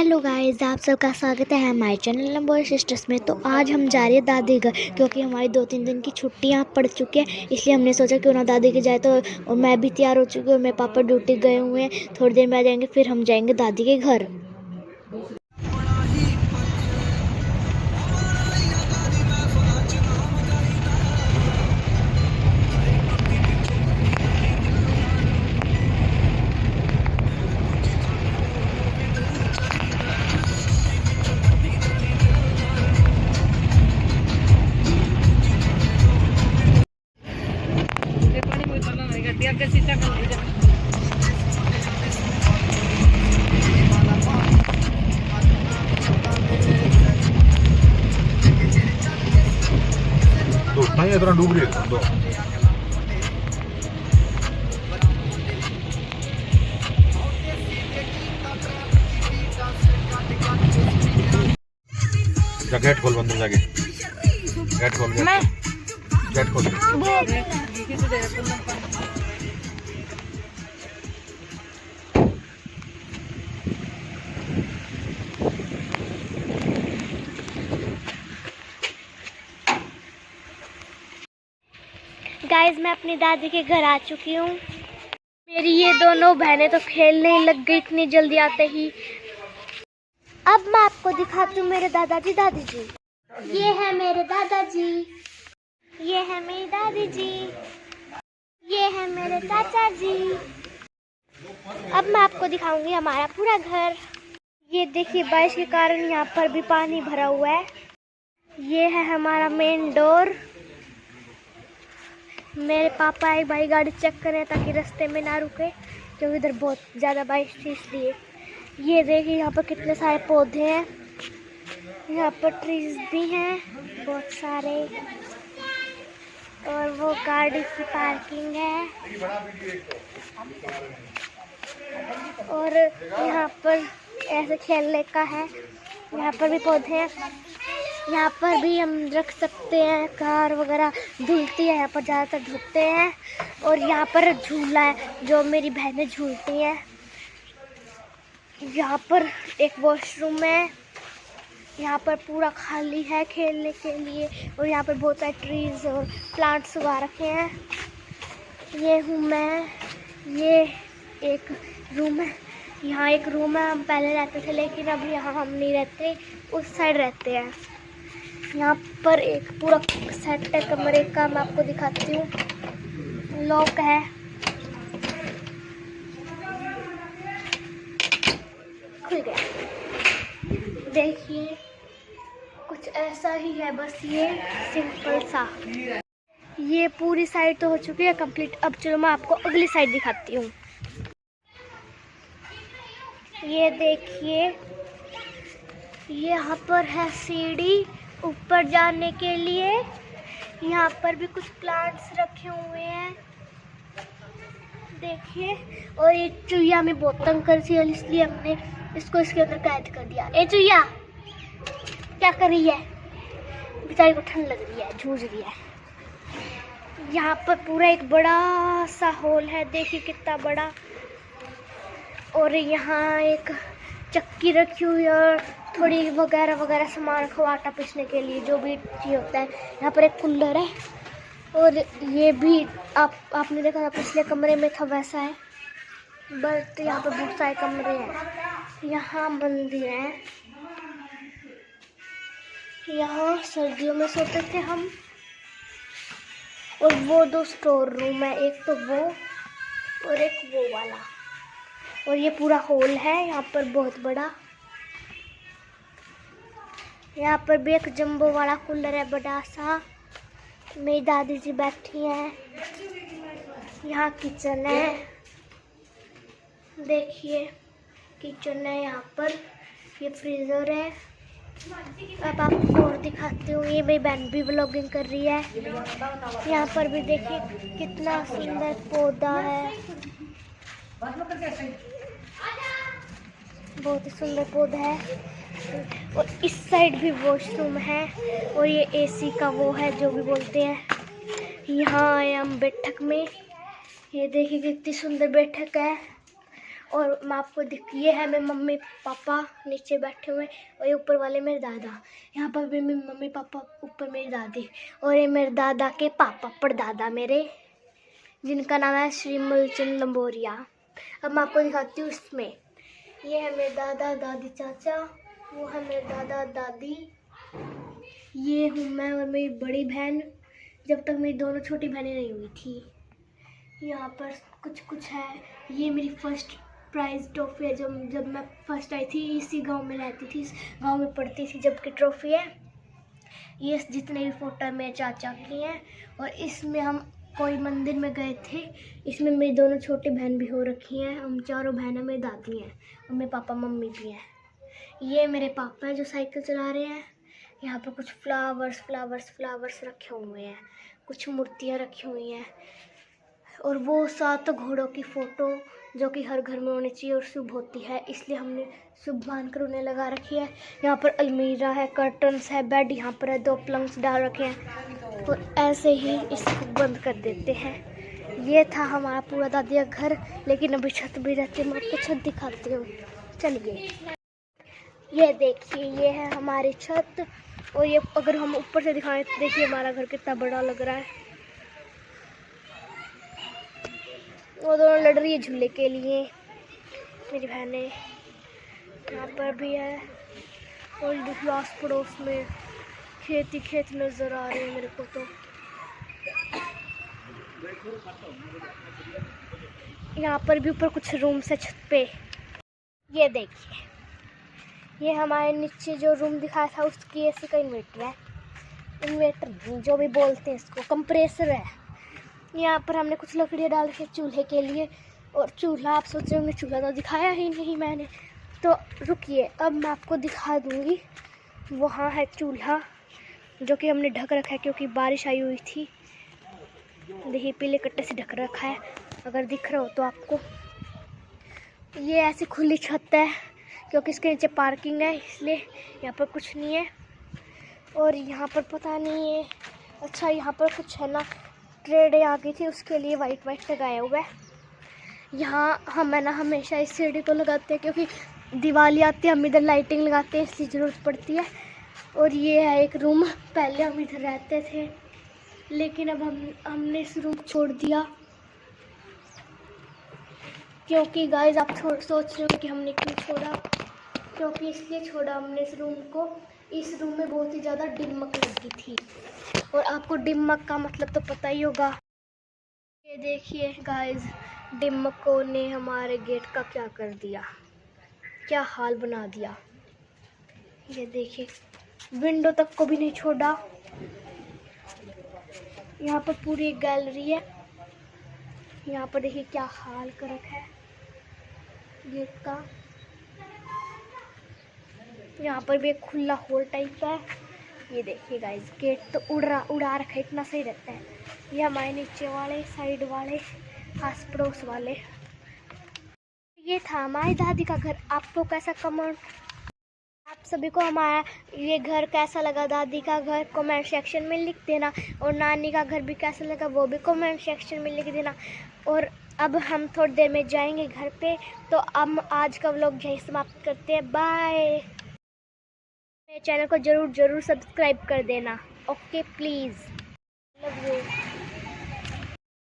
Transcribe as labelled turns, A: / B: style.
A: Hello guys, आप सबका स्वागत है हमारे चैनल नंबर सिस्टर्स में। तो आज हम जा रहे हैं दादी घर, क्योंकि हमारी 2-3 दिन की छुट्टियां पड़ चुकी हैं। इसलिए हमने सोचा क्यों ना दादी के जाए। तो और मैं भी तैयार हो चुकी हूँ और मेरे पापा ड्यूटी गए हुए हैं, थोड़ी देर में आ जाएंगे। फिर हम जाएंगे दादी के घर।
B: नहीं इतना डूब रही है दो। गेट खोल, बंद जाके गेट खोल, गेट खोल।
A: गाइस, मैं अपनी दादी के घर आ चुकी हूँ। मेरी ये दोनों बहनें तो खेलने ही लग गई इतनी जल्दी आते ही। अब मैं आपको दिखाती हूँ मेरे दादाजी दादी जी। ये है मेरे दादाजी, ये है मेरी दादी जी, ये है मेरे चाचा जी। अब मैं आपको दिखाऊंगी हमारा पूरा घर। ये देखिए, बारिश के कारण यहाँ पर भी पानी भरा हुआ है। ये है हमारा मेन डोर। मेरे पापा एक भाई गाड़ी चेक करें ताकि रास्ते में ना रुके, क्योंकि इधर बहुत ज़्यादा बारिश थी इसलिए। ये देखिए, यहाँ पर कितने सारे पौधे हैं। यहाँ पर ट्रीज भी हैं बहुत सारे। और वो गाड़ी की पार्किंग है। और यहाँ पर ऐसे खेलने का है। यहाँ पर भी पौधे हैं। यहाँ पर भी हम रख सकते हैं, कार वगैरह धुलती है, यहाँ पर ज़्यादातर धुलते हैं। और यहाँ पर झूला है जो मेरी बहनें झूलती हैं। यहाँ पर एक वॉशरूम है। यहाँ पर पूरा खाली है खेलने के लिए। और यहाँ पर बहुत सारे ट्रीज और प्लांट्स उगा रखे हैं। ये हूँ मैं। ये एक रूम है। यहाँ एक रूम है, हम पहले रहते थे, लेकिन अब यहाँ हम नहीं रहते, उस साइड रहते हैं। यहाँ पर एक पूरा सेट है कमरे का, मैं आपको दिखाती हूँ। लॉक है, खुल गया। देखिए, कुछ ऐसा ही है, बस ये सिंपल सा। ये पूरी साइड तो हो चुकी है कंप्लीट। अब चलो मैं आपको अगली साइड दिखाती हूँ। ये देखिए, यहाँ पर है सीढ़ी ऊपर जाने के लिए। यहाँ पर भी कुछ प्लांट्स रखे हुए हैं, देखिए। और ये चुईया में बहुत तंग कर रही है, इसलिए हमने इसको इसके अंदर कैद कर दिया। ए चुईया, क्या कर रही है? बेचारी को ठंड लग रही है, जूझ रही है। यहाँ पर पूरा एक बड़ा सा हॉल है, देखिए कितना बड़ा। और यहाँ एक चक्की रखी हुई है और थोड़ी वगैरह वगैरह सामान रखा हुआ, आटा पीसने के लिए, जो भी चाहिए होता है। यहाँ पर एक कूलर है। और ये भी आपने देखा था पिछले कमरे में था, वैसा है। बट यहाँ पर बहुत सारे कमरे हैं। यहाँ मंदिर है। यहाँ सर्दियों में सोते थे हम। और वो 2 स्टोर रूम है, एक तो वो और एक वो वाला। और ये पूरा हॉल है यहाँ पर बहुत बड़ा। यहाँ पर भी एक जंबो वाला कूलर है, बड़ा सा। मेरी दादी जी बैठी हैं। यहाँ किचन है, देखिए किचन है यहाँ पर। ये फ्रीजर है। अब आपको और दिखाती हूँ। ये मेरी बहन भी व्लॉगिंग कर रही है। यहाँ पर भी देखिए कितना सुंदर पौधा है, बहुत ही सुंदर पौधा है। और इस साइड भी वॉशरूम है। और ये एसी का वो है, जो भी बोलते हैं। यहाँ आए हम बैठक में। ये देखिए कितनी सुंदर बैठक है। और मैं आपको ये है मेरे मम्मी पापा नीचे बैठे हुए, और ये ऊपर वाले मेरे दादा। यहाँ पर भी मेरे मम्मी पापा, ऊपर मेरी दादी, और ये मेरे दादा के पापा परदादा मेरे, जिनका नाम है श्री मूलचंद लंबोरिया। अब मैं आपको दिखाती हूँ इसमें। ये है मेरे दादा दादी चाचा, वो है मेरे दादा दादी, ये हूँ मैं और मेरी बड़ी बहन, जब तक मेरी दोनों छोटी बहनें नहीं हुई थी। यहाँ पर कुछ है। ये मेरी फर्स्ट प्राइज़ ट्रॉफी है, जब मैं फर्स्ट आई थी, इसी गांव में रहती थी, इस गांव में पढ़ती थी, जब की ट्रॉफी है। ये जितने भी फोटो मेरे चाचा की हैं, और इसमें हम कोई मंदिर में गए थे। इसमें मेरी दोनों छोटी बहन भी हो रखी हैं, हम चारों बहनें मेरी दादी हैं, और मेरे पापा मम्मी भी हैं। ये मेरे पापा हैं जो साइकिल चला रहे हैं। यहाँ पर कुछ फ्लावर्स रखे हुए हैं, कुछ मूर्तियाँ रखी हुई हैं, और वो 7 घोड़ों की फ़ोटो जो कि हर घर में होनी चाहिए और शुभ होती है, इसलिए हमने शुभ मानकर उन्हें लगा रखी है। यहाँ पर अलमीरा है, कर्टन्स है, बेड यहाँ पर है, 2 पलंग्स डाल रखे हैं, और ऐसे ही इसको बंद कर देते हैं। ये था हमारा पूरा दादी का घर, लेकिन अभी छत भी रहती है, मैं आपको छत दिखाती हूँ, चलिए। ये देखिए, ये है हमारी छत, और ये अगर हम ऊपर से दिखाएं तो देखिए हमारा घर कितना बड़ा लग रहा है। वो दोनों लड़ रही है झूले के लिए, मेरी बहनें। यहाँ पर भी है, और आस पड़ोस में खेत नज़र आ रहे हैं मेरे को तो। यहाँ पर भी ऊपर कुछ रूम्स है छत पे। ये देखिए, ये हमारे नीचे जो रूम दिखाया था उसकी एसी का इन्वर्टर है, इन्वर्टर जो भी बोलते हैं इसको, कंप्रेसर है। यहाँ पर हमने कुछ लकड़ियाँ डाल रखी चूल्हे के लिए, और चूल्हा आप सोच रहे होंगे चूल्हा तो दिखाया ही नहीं मैंने, तो रुकिए अब मैं आपको दिखा दूँगी। वहाँ है चूल्हा जो कि हमने ढक रखा है क्योंकि बारिश आई हुई थी। देखिए पीले कट्टे से ढक रखा है, अगर दिख रहा हो तो आपको। ये ऐसी खुली छत है क्योंकि इसके नीचे पार्किंग है, इसलिए यहाँ पर कुछ नहीं है। और यहाँ पर पता नहीं है, अच्छा यहाँ पर कुछ है ना, ट्रेडें आ गई थी उसके लिए वाइट लगाया हुआ है। यहाँ हम है ना हमेशा इस सीढ़ी को लगाते हैं क्योंकि दिवाली आती है, हम इधर लाइटिंग लगाते हैं, इसलिए ज़रूरत पड़ती है। और ये है एक रूम, पहले हम इधर रहते थे, लेकिन अब हमने इस रूम को छोड़ दिया क्योंकि गाइस आप सोच रहे हो कि हमने क्यों छोड़ा, क्योंकि इसलिए छोड़ा हमने इस रूम को, इस रूम में बहुत ही ज़्यादा डिमक लगी थी, और आपको डिमक का मतलब तो पता ही होगा। ये देखिए गाइस, डिमकों ने हमारे गेट का क्या कर दिया, क्या हाल बना दिया। ये देखिए, विंडो तक को भी नहीं छोड़ा। यहाँ पर पूरी एक गैलरी है, यहाँ पर देखिए क्या हाल कर रखा है गेट का। यहाँ पर भी एक खुला होल टाइप है। ये देखिए गाइस, गेट तो उड़ा रखा है, इतना सही रहता है। ये हमारे नीचे वाले, साइड वाले, आस पड़ोस वाले। ये था हमारी दादी का घर। आपको कैसा कमेंट, आप सभी को हमारा ये घर कैसा लगा, दादी का घर, कमेंट सेक्शन में लिख देना। और नानी का घर भी कैसा लगा वो भी कमेंट सेक्शन में लिख देना। और अब हम थोड़ी देर में जाएंगे घर पे, तो हम आज का व्लॉग यहीं समाप्त करते हैं। बाय। मेरे चैनल को ज़रूर सब्सक्राइब कर देना। Okay please, love you.